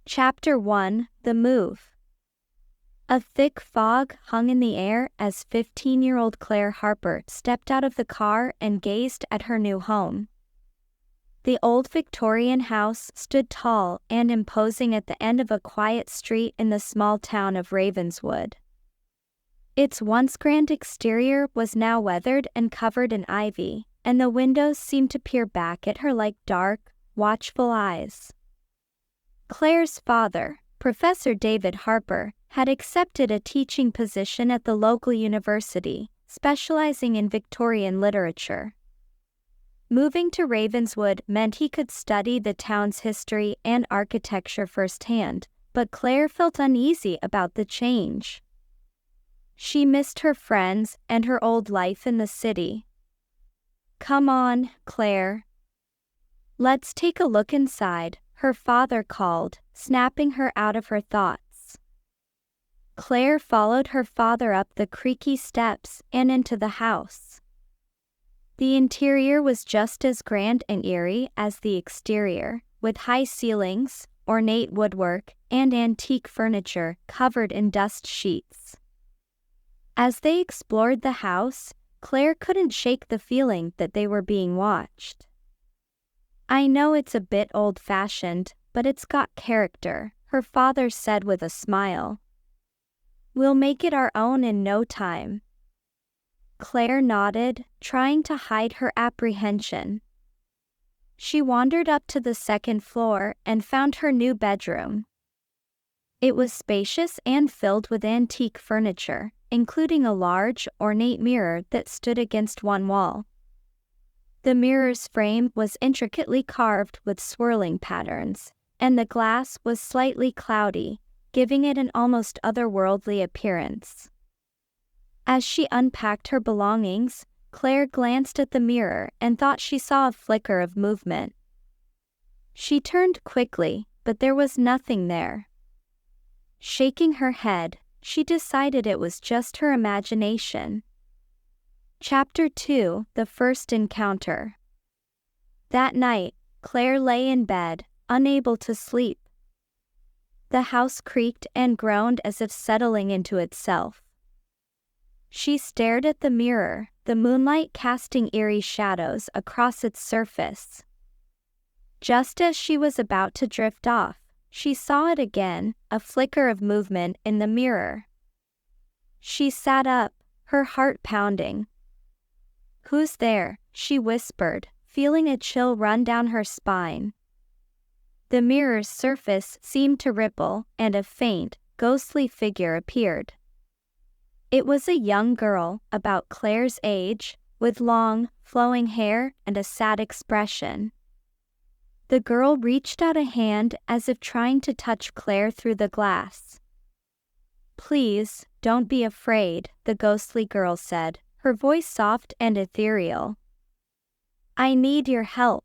Chapter 1: The Move. A thick fog hung in the air as 15-year-old Claire Harper stepped out of the car and gazed at her new home. The old Victorian house stood tall and imposing at the end of a quiet street in the small town of Ravenswood. Its once grand exterior was now weathered and covered in ivy, and the windows seemed to peer back at her like dark, watchful eyes. Claire's father, Professor David Harper, had accepted a teaching position at the local university, specializing in Victorian literature. Moving to Ravenswood meant he could study the town's history and architecture firsthand, but Claire felt uneasy about the change. She missed her friends and her old life in the city. "Come on, Claire. Let's take a look inside," her father called, snapping her out of her thoughts. Claire followed her father up the creaky steps and into the house. The interior was just as grand and eerie as the exterior, with high ceilings, ornate woodwork, and antique furniture covered in dust sheets. As they explored the house, Claire couldn't shake the feeling that they were being watched. "I know it's a bit old-fashioned, but it's got character," her father said with a smile. "We'll make it our own in no time." Claire nodded, trying to hide her apprehension. She wandered up to the second floor and found her new bedroom. It was spacious and filled with antique furniture, including a large, ornate mirror that stood against one wall. The mirror's frame was intricately carved with swirling patterns, and the glass was slightly cloudy, giving it an almost otherworldly appearance. As she unpacked her belongings, Claire glanced at the mirror and thought she saw a flicker of movement. She turned quickly, but there was nothing there. Shaking her head, she decided it was just her imagination. Chapter 2: The First Encounter. That night, Claire lay in bed, unable to sleep. The house creaked and groaned as if settling into itself. She stared at the mirror, the moonlight casting eerie shadows across its surface. Just as she was about to drift off, she saw it again, a flicker of movement in the mirror. She sat up, her heart pounding. "Who's there?" she whispered, feeling a chill run down her spine. The mirror's surface seemed to ripple, and a faint, ghostly figure appeared. It was a young girl, about Claire's age, with long, flowing hair and a sad expression. The girl reached out a hand as if trying to touch Claire through the glass. "Please, don't be afraid," the ghostly girl said, her voice soft and ethereal. "I need your help."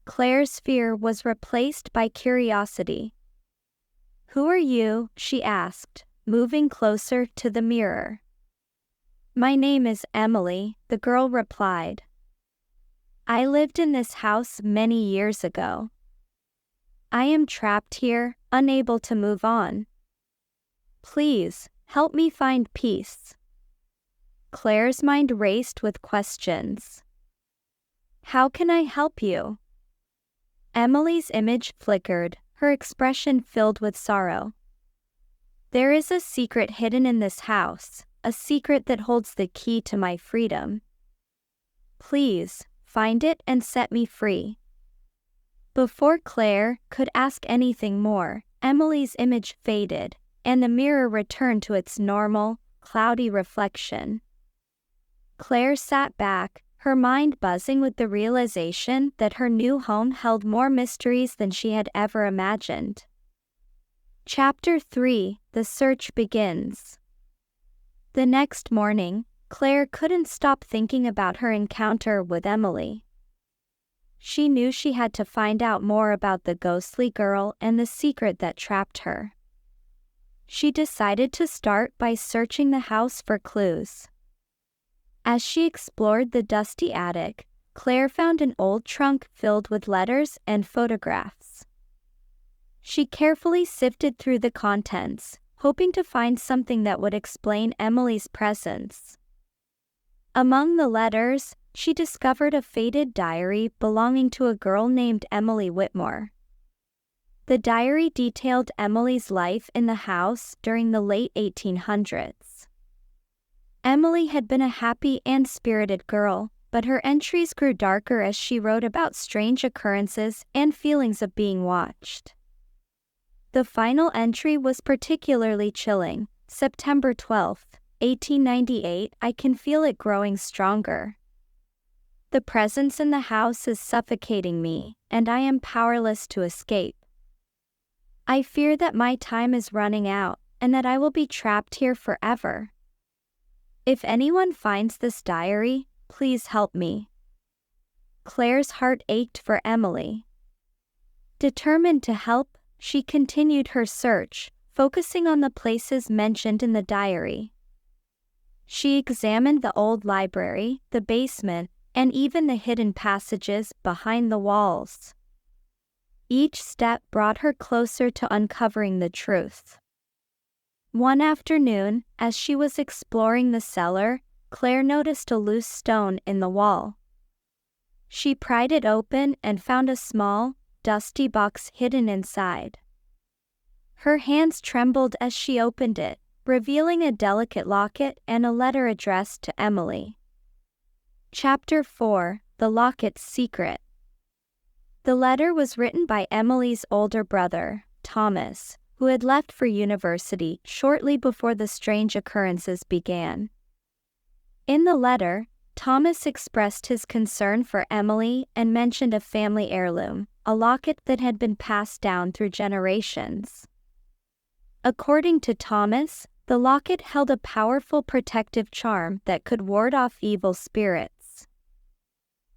Claire's fear was replaced by curiosity. "Who are you?" she asked, moving closer to the mirror. "My name is Emily," the girl replied. "I lived in this house many years ago. I am trapped here, unable to move on. Please, help me find peace." Claire's mind raced with questions. "How can I help you?" Emily's image flickered, her expression filled with sorrow. "There is a secret hidden in this house, a secret that holds the key to my freedom. Please, find it and set me free." Before Claire could ask anything more, Emily's image faded, and the mirror returned to its normal, cloudy reflection. Claire sat back, her mind buzzing with the realization that her new home held more mysteries than she had ever imagined. Chapter 3: The Search Begins. The next morning, Claire couldn't stop thinking about her encounter with Emily. She knew she had to find out more about the ghostly girl and the secret that trapped her. She decided to start by searching the house for clues. As she explored the dusty attic, Claire found an old trunk filled with letters and photographs. She carefully sifted through the contents, hoping to find something that would explain Emily's presence. Among the letters, she discovered a faded diary belonging to a girl named Emily Whitmore. The diary detailed Emily's life in the house during the late 1800s. Emily had been a happy and spirited girl, but her entries grew darker as she wrote about strange occurrences and feelings of being watched. The final entry was particularly chilling. September 12, 1898. I can feel it growing stronger. The presence in the house is suffocating me, and I am powerless to escape. I fear that my time is running out, and that I will be trapped here forever. If anyone finds this diary, please help me. Claire's heart ached for Emily. Determined to help, she continued her search, focusing on the places mentioned in the diary. She examined the old library, the basement, and even the hidden passages behind the walls. Each step brought her closer to uncovering the truth. One afternoon, as she was exploring the cellar, Claire noticed a loose stone in the wall. She pried it open and found a small, dusty box hidden inside. Her hands trembled as she opened it, revealing a delicate locket and a letter addressed to Emily. Chapter 4: The Locket's Secret. The letter was written by Emily's older brother, Thomas, who had left for university shortly before the strange occurrences began. In the letter, Thomas expressed his concern for Emily and mentioned a family heirloom, a locket that had been passed down through generations. According to Thomas, the locket held a powerful protective charm that could ward off evil spirits.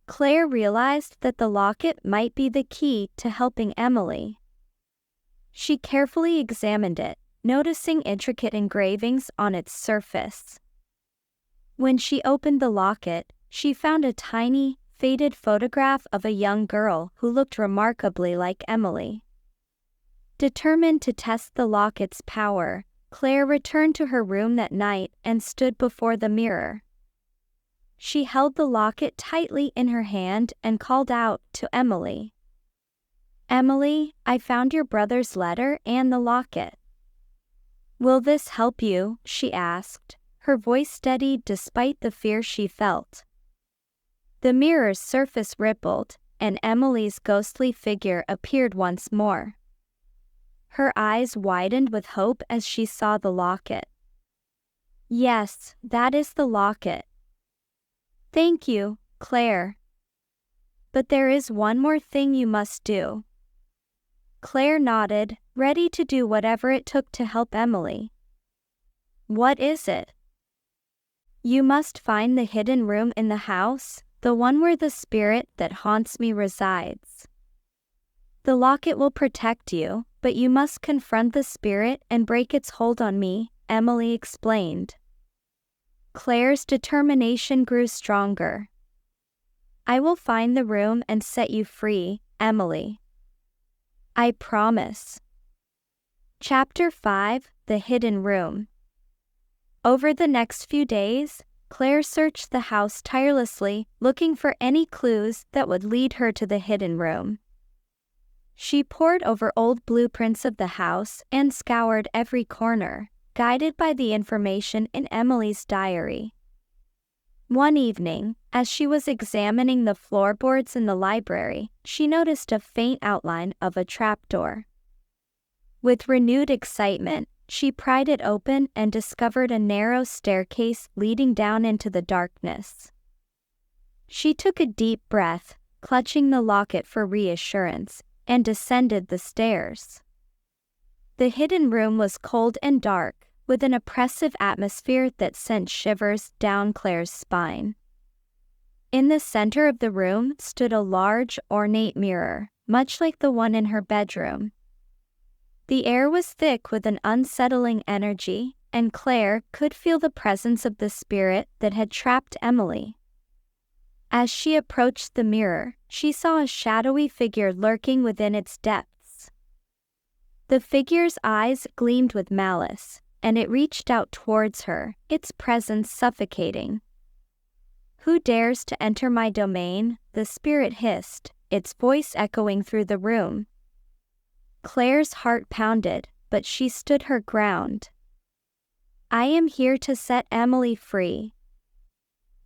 Claire realized that the locket might be the key to helping Emily. She carefully examined it, noticing intricate engravings on its surface. When she opened the locket, she found a tiny, faded photograph of a young girl who looked remarkably like Emily. Determined to test the locket's power, Claire returned to her room that night and stood before the mirror. She held the locket tightly in her hand and called out to Emily. "Emily, I found your brother's letter and the locket." "Will this help you?" she asked, her voice steady despite the fear she felt. The mirror's surface rippled, and Emily's ghostly figure appeared once more. Her eyes widened with hope as she saw the locket. "Yes, that is the locket." "Thank you, Claire. But there is one more thing you must do." Claire nodded, ready to do whatever it took to help Emily. "What is it?" "You must find the hidden room in the house, the one where the spirit that haunts me resides. The locket will protect you, but you must confront the spirit and break its hold on me," Emily explained. Claire's determination grew stronger. "I will find the room and set you free, Emily. I promise." Chapter 5: The Hidden Room. Over the next few days, Claire searched the house tirelessly, looking for any clues that would lead her to the hidden room. She pored over old blueprints of the house and scoured every corner, guided by the information in Emily's diary. One evening, as she was examining the floorboards in the library, she noticed a faint outline of a trapdoor. With renewed excitement, she pried it open and discovered a narrow staircase leading down into the darkness. She took a deep breath, clutching the locket for reassurance, and descended the stairs. The hidden room was cold and dark, with an oppressive atmosphere that sent shivers down Claire's spine. In the center of the room stood a large, ornate mirror, much like the one in her bedroom. The air was thick with an unsettling energy, and Claire could feel the presence of the spirit that had trapped Emily. As she approached the mirror, she saw a shadowy figure lurking within its depths. The figure's eyes gleamed with malice, and it reached out towards her, its presence suffocating. "Who dares to enter my domain?" the spirit hissed, its voice echoing through the room. Claire's heart pounded, but she stood her ground. "I am here to set Emily free.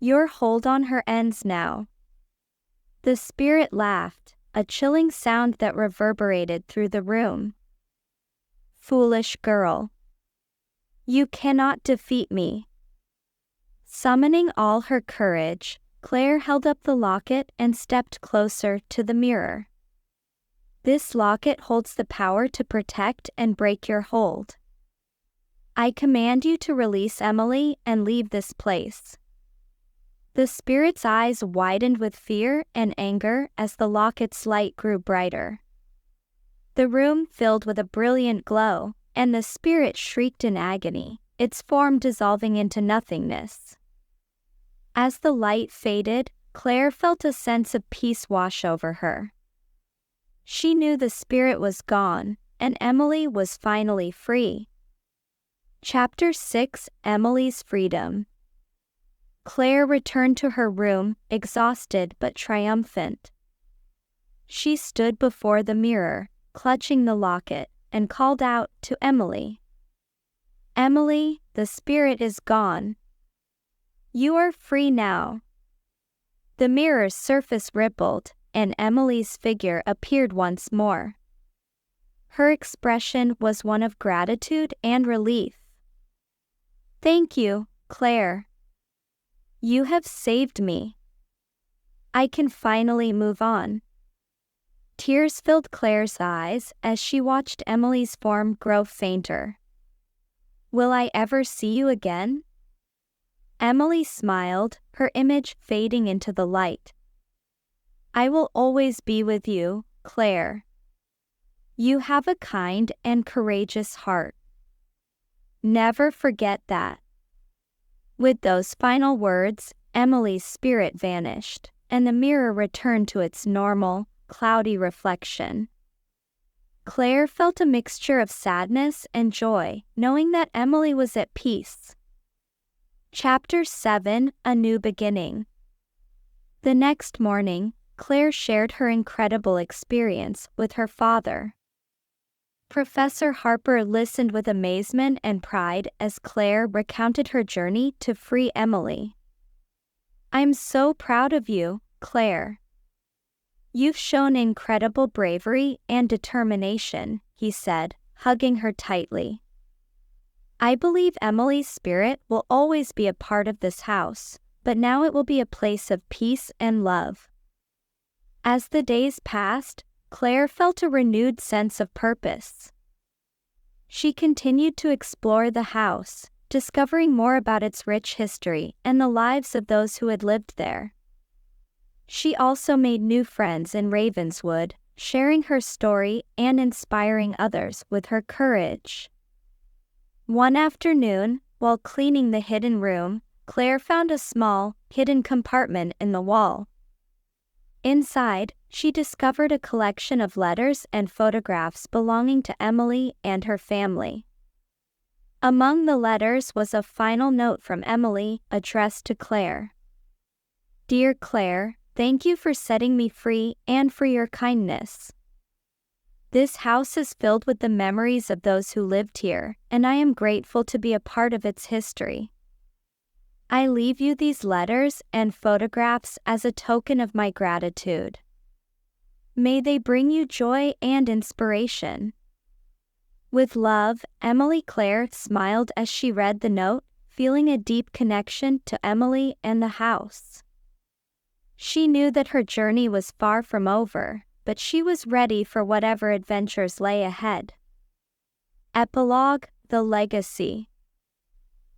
Your hold on her ends now." The spirit laughed, a chilling sound that reverberated through the room. "Foolish girl. You cannot defeat me." Summoning all her courage, Claire held up the locket and stepped closer to the mirror. "This locket holds the power to protect and break your hold. I command you to release Emily and leave this place." The spirit's eyes widened with fear and anger as the locket's light grew brighter. The room filled with a brilliant glow, and the spirit shrieked in agony, its form dissolving into nothingness. As the light faded, Claire felt a sense of peace wash over her. She knew the spirit was gone, and Emily was finally free. Chapter 6: Emily's Freedom. Claire returned to her room, exhausted but triumphant. She stood before the mirror, clutching the locket, and called out to Emily. "Emily, the spirit is gone. You are free now." The mirror's surface rippled, and Emily's figure appeared once more. Her expression was one of gratitude and relief. "Thank you, Claire. You have saved me. I can finally move on." Tears filled Claire's eyes as she watched Emily's form grow fainter. "Will I ever see you again?" Emily smiled, her image fading into the light. "I will always be with you, Claire. You have a kind and courageous heart. Never forget that." With those final words, Emily's spirit vanished, and the mirror returned to its normal, cloudy reflection. Claire felt a mixture of sadness and joy, knowing that Emily was at peace. Chapter 7: A New Beginning. The next morning, Claire shared her incredible experience with her father. Professor Harper listened with amazement and pride as Claire recounted her journey to free Emily. "I'm so proud of you, Claire. You've shown incredible bravery and determination," he said, hugging her tightly. "I believe Emily's spirit will always be a part of this house, but now it will be a place of peace and love." As the days passed, Claire felt a renewed sense of purpose. She continued to explore the house, discovering more about its rich history and the lives of those who had lived there. She also made new friends in Ravenswood, sharing her story and inspiring others with her courage. One afternoon, while cleaning the hidden room, Claire found a small, hidden compartment in the wall. Inside, she discovered a collection of letters and photographs belonging to Emily and her family. Among the letters was a final note from Emily, addressed to Claire. "Dear Claire, thank you for setting me free and for your kindness. This house is filled with the memories of those who lived here, and I am grateful to be a part of its history. I leave you these letters and photographs as a token of my gratitude. May they bring you joy and inspiration. With love, Emily." Claire smiled as she read the note, feeling a deep connection to Emily and the house. She knew that her journey was far from over, but she was ready for whatever adventures lay ahead. Epilogue: The Legacy.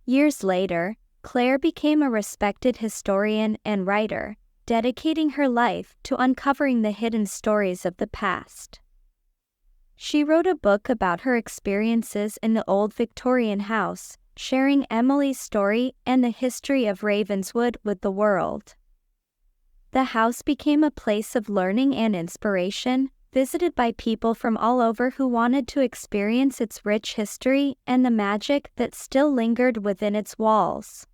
Years later, Claire became a respected historian and writer, dedicating her life to uncovering the hidden stories of the past. She wrote a book about her experiences in the old Victorian house, sharing Emily's story and the history of Ravenswood with the world. The house became a place of learning and inspiration, visited by people from all over who wanted to experience its rich history and the magic that still lingered within its walls.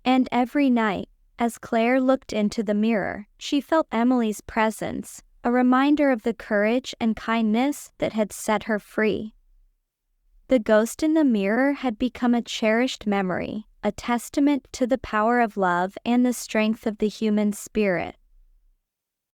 And every night, as Claire looked into the mirror, she felt Emily's presence, a reminder of the courage and kindness that had set her free. The ghost in the mirror had become a cherished memory, a testament to the power of love and the strength of the human spirit.